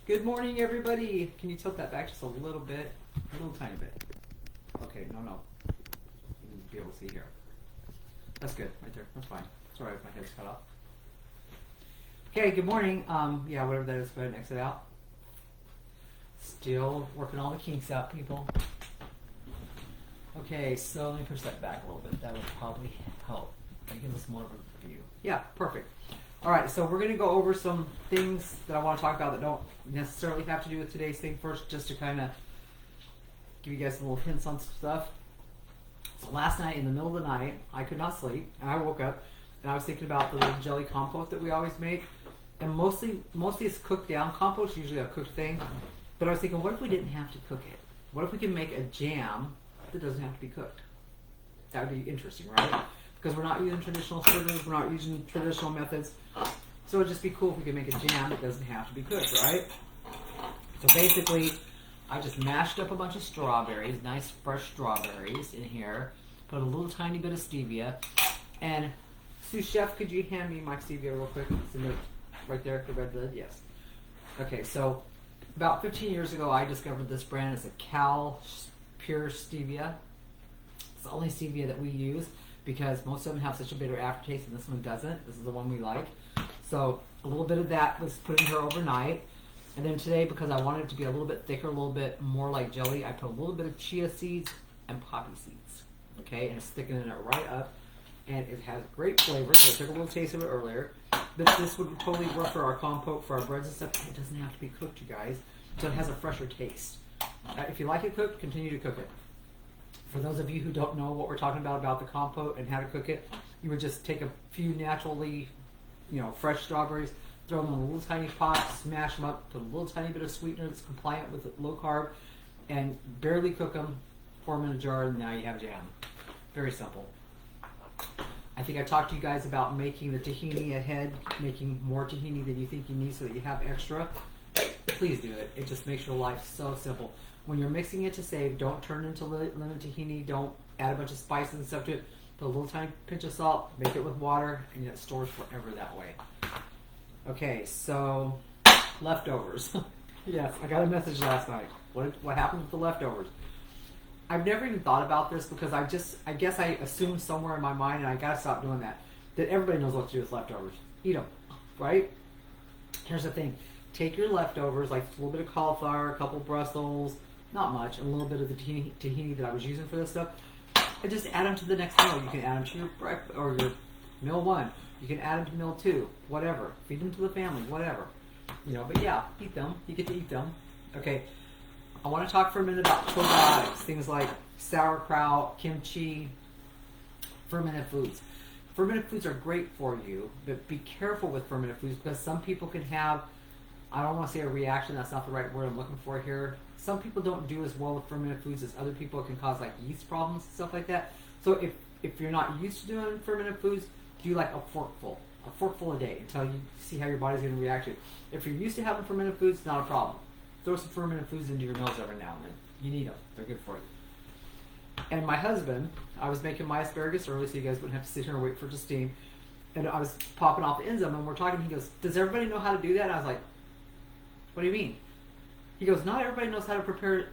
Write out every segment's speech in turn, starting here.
Good morning, everybody. Can you tilt that back just a little bit? A little tiny bit. Okay, no. You need to be able to see here. That's good, right there. That's fine. It's alright if my head's cut off. Okay, good morning. Yeah, whatever that is, go ahead and exit out. Still working all the kinks out, people. Okay, so let me push that back a little bit. That would probably help. That gives us more of a view. Yeah, perfect. Alright, so we're going to go over some things that I want to talk about that don't necessarily have to do with today's thing first, just to kind of give you guys some little hints on stuff. So last night, in the middle of the night, I could not sleep, and I woke up, and I was thinking about the little jelly compote that we always make. And mostly it's cooked down. Compost is usually a cooked thing. But I was thinking, what if we didn't have to cook it? What if we could make a jam that doesn't have to be cooked? That would be interesting, right? Because we're not using traditional sugars, we're not using traditional methods. So it would just be cool if we could make a jam that doesn't have to be cooked, right? So basically, I just mashed up a bunch of strawberries, nice fresh strawberries in here. Put a little tiny bit of stevia. And sous chef, could you hand me my stevia real quick? It's in the, right there, the red lid, yes. Okay, so about 15 years ago, I discovered this brand. It's a Cal Pure Stevia. It's the only stevia that we use because most of them have such a bitter aftertaste and this one doesn't. This is the one we like. So a little bit of that was put in here overnight. And then today, because I wanted it to be a little bit thicker, a little bit more like jelly, I put a little bit of chia seeds and poppy seeds. Okay, and it's thickening it right up. And it has great flavor. So I took a little taste of it earlier. But this would totally work for our compote, for our breads and stuff. It doesn't have to be cooked, you guys. So it has a fresher taste. If you like it cooked, continue to cook it. For those of you who don't know what we're talking about the compote and how to cook it, you would just take a few naturally, fresh strawberries, throw them in a little tiny pot, smash them up, put a little tiny bit of sweetener that's compliant with low carb, and barely cook them, pour them in a jar, and now you have jam. Very simple. I think I talked to you guys about making the tahini ahead, making more tahini than you think you need so that you have extra. Please do it. It just makes your life so simple. When you're mixing it to save, don't turn it into lemon tahini. Don't add a bunch of spices and stuff to it. Put a little tiny pinch of salt, make it with water, and it stores forever that way. Okay, so leftovers. Yes, I got a message last night. What happened with the leftovers? I've never even thought about this because I guess I assumed somewhere in my mind, and I gotta stop doing that everybody knows what to do with leftovers. Eat them, right? Here's the thing. Take your leftovers, like a little bit of cauliflower, a couple Brussels, not much, and a little bit of the tahini that I was using for this stuff, and just add them to the next meal. You can add them to your breakfast or your meal 1. You can add them to meal 2, whatever. Feed them to the family, whatever. But yeah, eat them. You get to eat them. Okay. I want to talk for a minute about probiotics, things like sauerkraut, kimchi, fermented foods. Fermented foods are great for you, but be careful with fermented foods because some people can have, I don't want to say a reaction, that's not the right word I'm looking for here. Some people don't do as well with fermented foods as other people. It can cause like yeast problems and stuff like that. So if you're not used to doing fermented foods, do like a forkful a day until you see how your body's going to react to it. If you're used to having fermented foods, not a problem. Throw some fermented foods into your meals every now and then. You need them. They're good for you. And my husband, I was making my asparagus early so you guys wouldn't have to sit here and wait for it to steam. And I was popping off the ends of them and we're talking. He goes, does everybody know how to do that? And I was like, what do you mean? He goes, not everybody knows how to prepare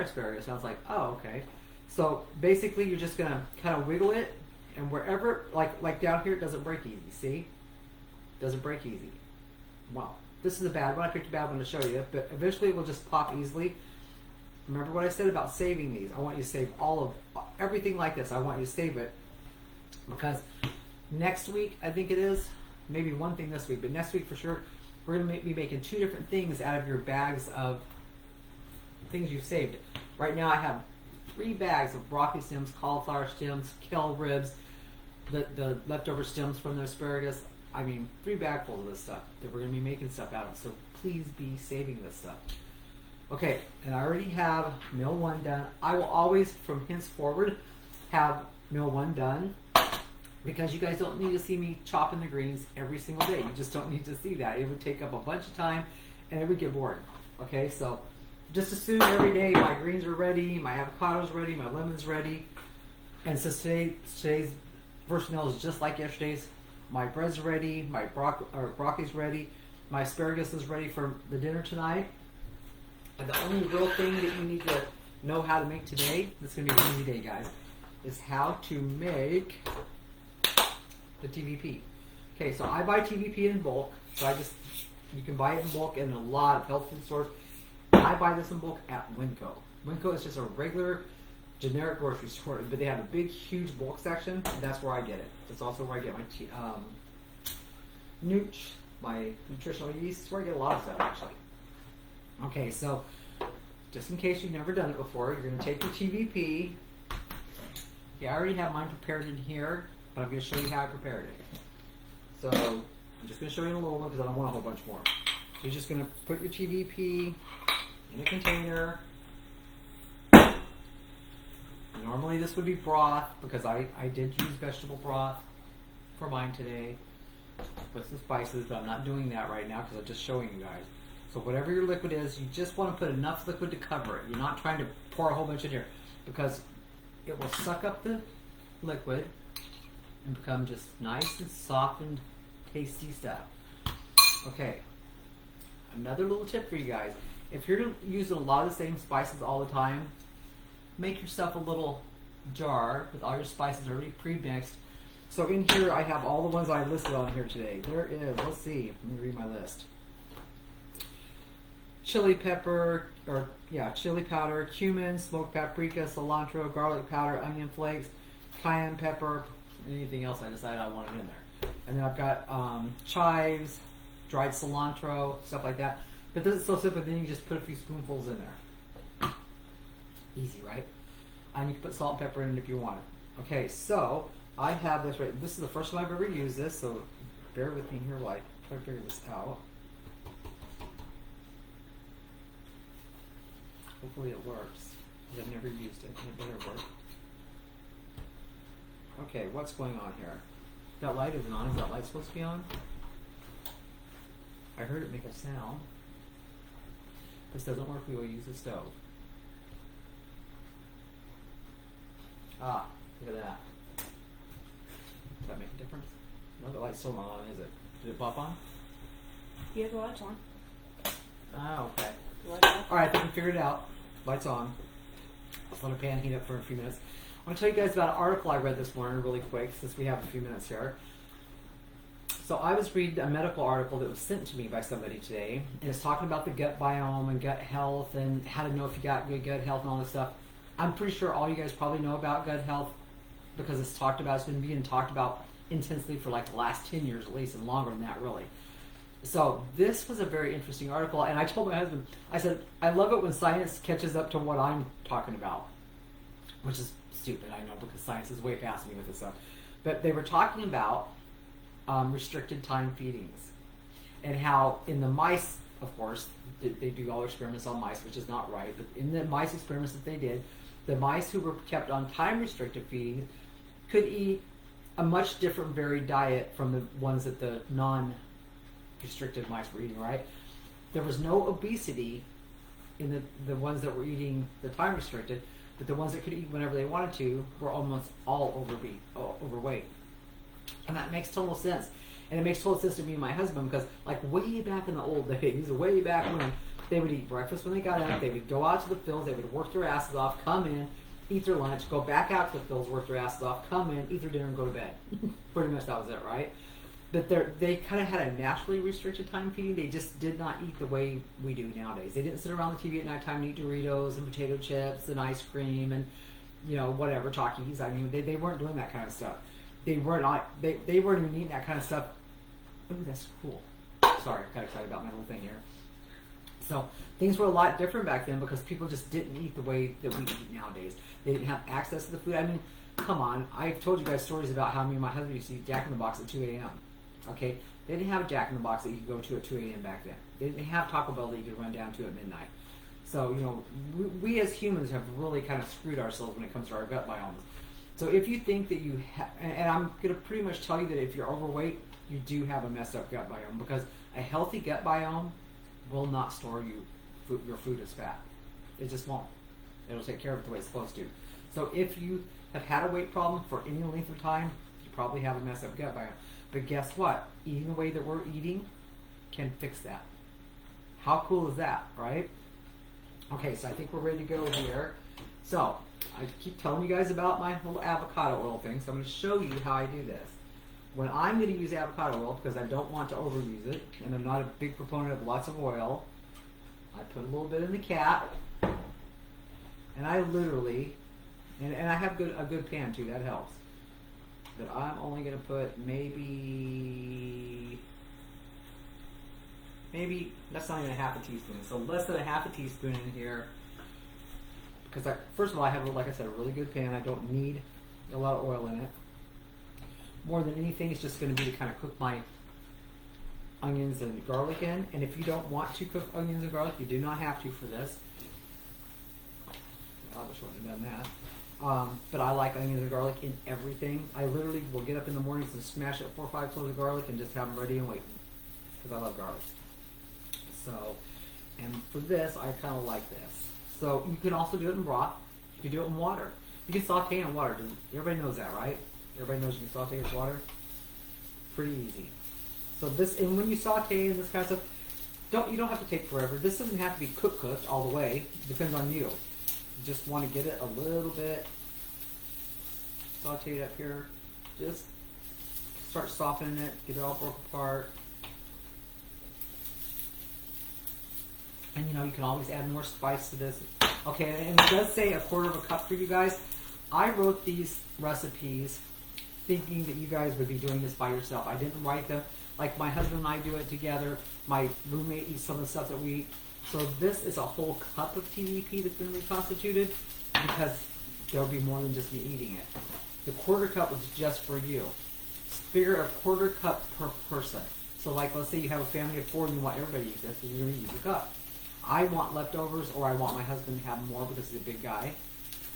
asparagus. And I was like, oh, okay. So basically you're just going to kind of wiggle it and wherever, like down here, it doesn't break easy. See? It doesn't break easy. Wow. This is a bad one. I picked a bad one to show you, but eventually it will just pop easily. Remember what I said about saving these. I want you to save everything like this. I want you to save it because next week, I think it is, maybe one thing this week, but next week for sure, we're going to be making 2 different things out of your bags of things you've saved. Right now I have 3 bags of broccoli stems, cauliflower stems, kale ribs, the leftover stems from the asparagus. 3 bagfuls of this stuff that we're going to be making stuff out of. So please be saving this stuff. Okay, and I already have meal 1 done. I will always, from henceforward, have meal 1 done because you guys don't need to see me chopping the greens every single day. You just don't need to see that. It would take up a bunch of time and it would get boring. Okay, so just assume every day my greens are ready, my avocado's ready, my lemon's ready. And so today's first meal is just like yesterday's. My bread's ready, my broccoli's ready, My asparagus is ready for the dinner tonight. And the only real thing that you need to know how to make today, this is going to be an easy day, guys, is how to make the TVP. Okay, so I buy TVP in bulk. So you can buy it in bulk in a lot of health food stores. I buy this in bulk at Winco. Winco is just a regular, generic grocery store, but they have a big, huge bulk section. That's where I get it. That's also where I get my Nooch, my nutritional yeast. It's where I get a lot of stuff, actually. Okay, so just in case you've never done it before, you're going to take your TVP. Yeah, I already have mine prepared in here, but I'm going to show you how I prepared it. So I'm just going to show you in a little one because I don't want a whole bunch more. So you're just going to put your TVP in a container. Normally this would be broth because I did use vegetable broth for mine today with some spices, but I'm not doing that right now because I'm just showing you guys. So whatever your liquid is, you just want to put enough liquid to cover it. You're not trying to pour a whole bunch in here because it will suck up the liquid and become just nice and soft and tasty stuff. Okay, another little tip for you guys. If you're using a lot of the same spices all the time, make yourself a little jar with all your spices already pre-mixed. So in here I have all the ones I listed on here today. There is, let's see, let me read my list. Chili pepper, chili powder, cumin, smoked paprika, cilantro, garlic powder, onion flakes, cayenne pepper, anything else I decided I wanted in there. And then I've got chives, dried cilantro, stuff like that. But this is so simple, then you just put a few spoonfuls in there. Easy, right? And you can put salt and pepper in it if you want it. Okay, so I have this right. This is the first time I've ever used this, so bear with me here while I try to figure this out. Hopefully it works. I've never used it. It better work. Okay, what's going on here? That light isn't on. Is that light supposed to be on? I heard it make a sound. This doesn't work. We will use the stove. Ah, look at that. Does that make a difference? No, the light's still not on, is it? Did it pop on? Yeah, the light's on. Ah, okay. Light's on. Alright, I think we figured it out. Light's on. Let's let our pan heat up for a few minutes. I want to tell you guys about an article I read this morning really quick since we have a few minutes here. So I was reading a medical article that was sent to me by somebody today, and it's talking about the gut biome and gut health and how to know if you got good gut health and all this stuff. I'm pretty sure all you guys probably know about gut health because it's talked about. It's been being talked about intensely for like the last 10 years at least, and longer than that really. So this was a very interesting article, and I told my husband, I said, I love it when science catches up to what I'm talking about, which is stupid, I know, because science is way past me with this stuff. But they were talking about restricted time feedings and how in the mice, of course, they do all their experiments on mice, which is not right, but in the mice experiments that they did, the mice who were kept on time restricted feeding could eat a much different varied diet from the ones that the non-restricted mice were eating, right? There was no obesity in the ones that were eating the time restricted, but the ones that could eat whenever they wanted to were almost all overweight. And that makes total sense. And it makes total sense to me and my husband because like way back in the old days, way back when they would eat breakfast when they got up, they would go out to the fields, they would work their asses off, come in, eat their lunch, go back out to the fields, work their asses off, come in, eat their dinner, and go to bed. Pretty much that was it, right? But they kind of had a naturally restricted time feeding. They just did not eat the way we do nowadays. They didn't sit around the TV at nighttime and eat Doritos and potato chips and ice cream and, you know, whatever, Takis. I mean, they weren't doing that kind of stuff. They weren't even eating that kind of stuff. Ooh, that's cool. Sorry, I got excited about my little thing here. So things were a lot different back then because people just didn't eat the way that we eat nowadays. They didn't have access to the food. I mean, come on. I've told you guys stories about how me and my husband used to eat Jack in the Box at 2 a.m. Okay? They didn't have a Jack in the Box that you could go to at 2 a.m. back then. They didn't have Taco Bell that you could run down to at midnight. So, you know, we as humans have really kind of screwed ourselves when it comes to our gut biomes. So if you think that you have, and I'm going to pretty much tell you that if you're overweight, you do have a messed up gut biome because a healthy gut biome will not store your food as fat. It just won't. It'll take care of it the way it's supposed to. So if you have had a weight problem for any length of time, you probably have a messed up gut biome. But guess what? Eating the way that we're eating can fix that. How cool is that, right? Okay, so I think we're ready to go here. So, I keep telling you guys about my little avocado oil thing, so I'm going to show you how I do this. When I'm going to use avocado oil, because I don't want to overuse it, and I'm not a big proponent of lots of oil, I put a little bit in the cap, and I literally, and I have a good pan too, that helps. But I'm only going to put maybe, that's not even a half a teaspoon, so less than a half a teaspoon in here. Because first of all, I have, like I said, a really good pan. I don't need a lot of oil in it. More than anything, it's just going to be to kind of cook my onions and garlic in. And if you don't want to cook onions and garlic, you do not have to for this. I wish I would have done that. But I like onions and garlic in everything. I literally will get up in the mornings and smash up 4 or 5 cloves of garlic and just have them ready and waiting. Because I love garlic. So, and for this, I kind of like this. So you can also do it in broth. You can do it in water. You can saute in water. Everybody knows that, right? Everybody knows you can saute in water. Pretty easy. So this, and when you saute and this kind of stuff, you don't have to take forever. This doesn't have to be cooked all the way. It depends on you. You just want to get it a little bit sauteed up here. Just start softening it. Get it all broke apart. And you can always add more spice to this. Okay, and it does say 1/4 cup for you guys. I wrote these recipes thinking that you guys would be doing this by yourself. I didn't write them. Like my husband and I do it together. My roommate eats some of the stuff that we eat. So this is a whole cup of TVP that's been reconstituted because there'll be more than just me eating it. The 1/4 cup was just for you. Figure a 1/4 cup per person. So like let's say you have a family of 4 and you want everybody to eat this, so you're going to use a cup. I want leftovers, or I want my husband to have more because he's a big guy.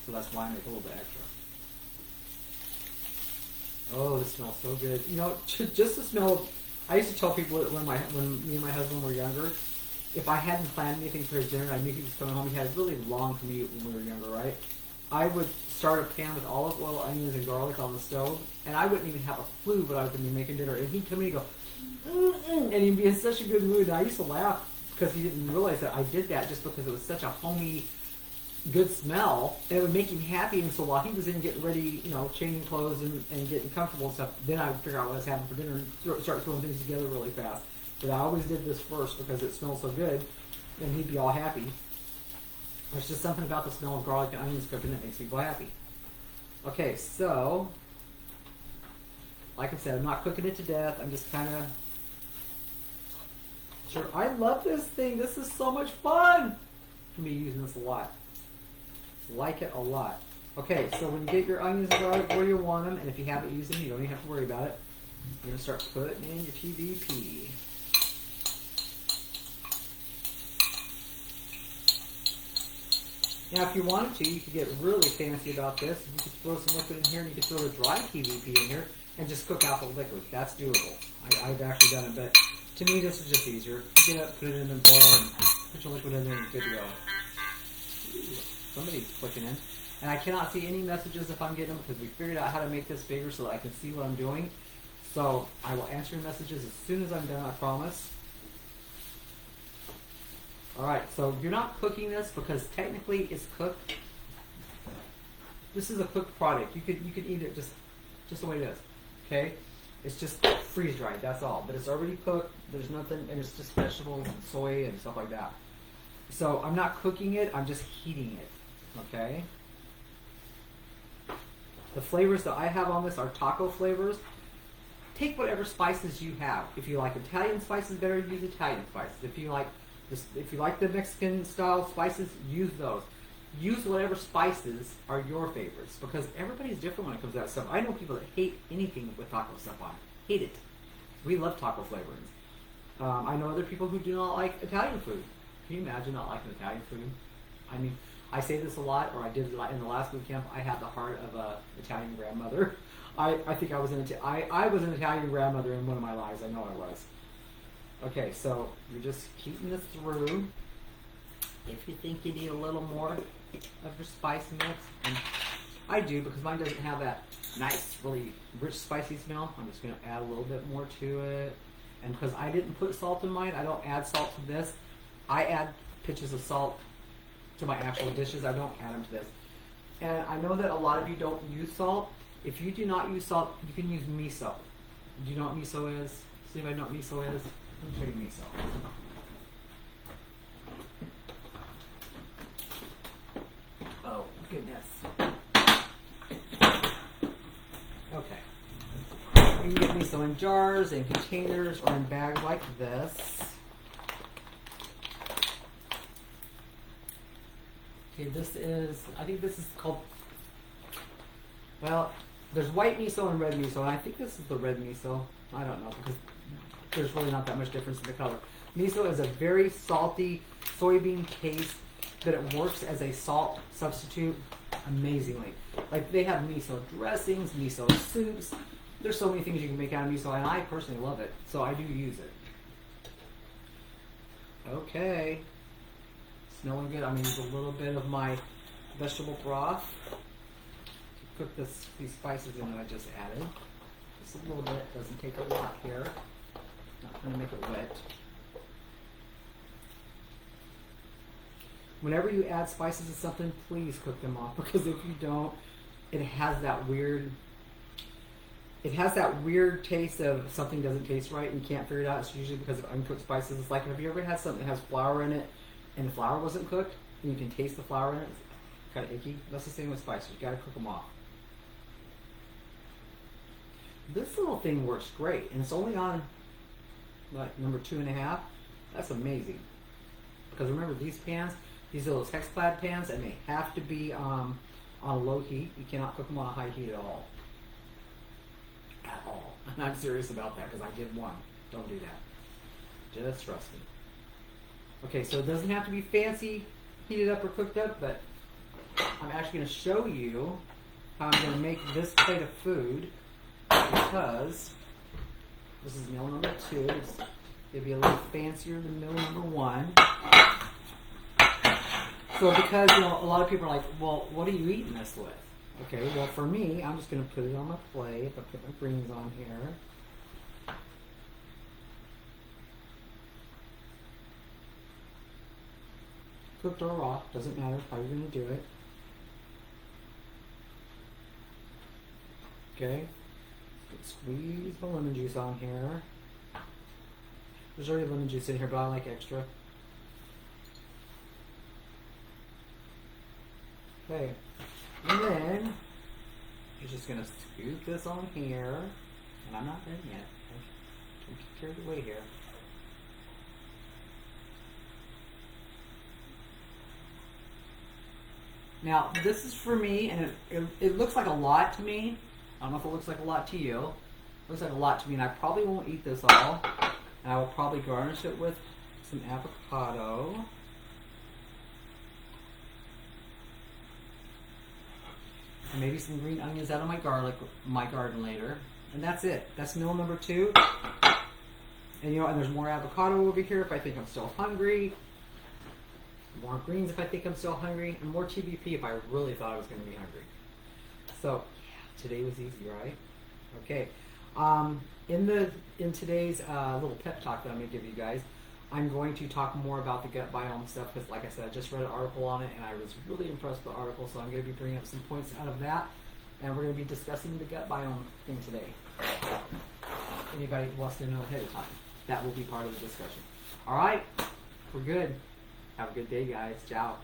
So that's why I make a little bit extra. Oh, this smells so good. Just the smell. I used to tell people when me and my husband were younger, if I hadn't planned anything for his dinner, I knew he was coming home. He had a really long commute when we were younger, right? I would start a pan with olive oil, onions, and garlic on the stove, and I wouldn't even have a clue what I was going to be making dinner. And he'd come in and go, and he'd be in such a good mood. And I used to laugh because he didn't realize that I did that just because it was such a homey, good smell, and it would make him happy. And so while he was in getting ready, changing clothes and getting comfortable and stuff, then I would figure out what I was having for dinner and start throwing things together really fast. But I always did this first because it smelled so good, and he'd be all happy. There's just something about the smell of garlic and onions cooking that makes people happy. Okay, so, like I said, I'm not cooking it to death. I'm just kind of... Sure, I love this thing. This is so much fun. I'm going to be using this a lot. Like it a lot. Okay, so when you get your onions and garlic where you want them, and if you haven't used them, you don't even have to worry about it. You're going to start putting in your TVP. Now, if you wanted to, you could get really fancy about this. You could throw some liquid in here, and you could throw the dry TVP in here and just cook out the liquid. That's doable. I've actually done it, but to me, this is just easier. Get it, put it in the bowl, and put your liquid in there, and you're good to go. Ooh, somebody's clicking in. And I cannot see any messages if I'm getting them because we figured out how to make this bigger so that I can see what I'm doing. So I will answer your messages as soon as I'm done, I promise. Alright, so you're not cooking this because technically it's cooked. This is a cooked product. You could eat it just the way it is. Okay? It's just freeze dried, that's all. But it's already cooked, there's nothing, and it's just vegetables and soy and stuff like that. So I'm not cooking it, I'm just heating it. Okay? The flavors that I have on this are taco flavors. Take whatever spices you have. If you like Italian spices better, use Italian spices. If you like the Mexican style spices, use those. Use whatever spices are your favorites because everybody's different when it comes to that stuff. I know people that hate anything with taco stuff on it. Hate it. We love taco flavorings. I know other people who do not like Italian food. Can you imagine not liking Italian food? I mean, I say this a lot, or I did in the last boot camp. I had the heart of an Italian grandmother. I think I was an Italian grandmother in one of my lives. I know I was. Okay, so you're just keeping this through. If you think you need a little more of your spice mix, and I do because mine doesn't have that nice, really rich, spicy smell. I'm just going to add a little bit more to it. And because I didn't put salt in mine, I don't add salt to this. I add pinches of salt to my actual dishes. I don't add them to this. And I know that a lot of you don't use salt. If you do not use salt, you can use miso. Do you know what miso is? See if I know what miso is? Let me show you miso. Oh, goodness. Okay. You can get miso in jars, in containers, or in bags like this. Okay, this is, I think this is called, well, there's white miso and red miso, and I think this is the red miso. I don't know, because there's really not that much difference in the color. Miso is a very salty soybean paste, but it works as a salt substitute amazingly. Like, they have miso dressings, miso soups. There's so many things you can make out of miso, and I personally love it, so I do use it. Okay. Smelling good. I'm going to use a little bit of my vegetable broth to cook these spices in that I just added. Just a little bit. Doesn't take a lot here. Not going to make it wet. Whenever you add spices to something, please cook them off, because if you don't, it has that weird taste of something doesn't taste right and you can't figure it out. It's usually because of uncooked spices. It's like, have you ever had something that has flour in it and the flour wasn't cooked and you can taste the flour in it? It's kind of icky. That's the same with spices. You got to cook them off. This little thing works great, and it's only on like number 2.5. That's amazing. Because remember, these pans, these are those Hexclad pans, and they have to be on low heat. You cannot cook them on a high heat at all. At all. And I'm serious about that, because I did one. Don't do that. Just trust me. Okay, so it doesn't have to be fancy heated up or cooked up, but I'm actually going to show you how I'm going to make this plate of food, because this is meal number 2. It'll be a little fancier than meal number 1. So because, a lot of people are like, well, what are you eating this with? Okay, well, for me, I'm just going to put it on my plate. I'll put my greens on here. Cooked or raw, doesn't matter how you're going to do it. Okay, squeeze the lemon juice on here. There's already lemon juice in here, but I like extra. Okay, and then you're just going to scoop this on here, and I'm not done yet. Don't get carried away here. Now, this is for me, and it looks like a lot to me. I don't know if it looks like a lot to you. It looks like a lot to me, and I probably won't eat this all. And I will probably garnish it with some avocado. And maybe some green onions out of my garden later. And that's it. That's meal number 2. And and there's more avocado over here if I think I'm still hungry. More greens if I think I'm still hungry. And more TBP if I really thought I was going to be hungry. So, yeah, today was easy, right? Okay. In today's little pep talk that I'm going to give you guys, I'm going to talk more about the gut biome stuff, because like I said, I just read an article on it and I was really impressed with the article, so I'm going to be bringing up some points out of that, and we're going to be discussing the gut biome thing today. Anybody wants to know ahead of time, that will be part of the discussion. Alright, we're good. Have a good day, guys. Ciao.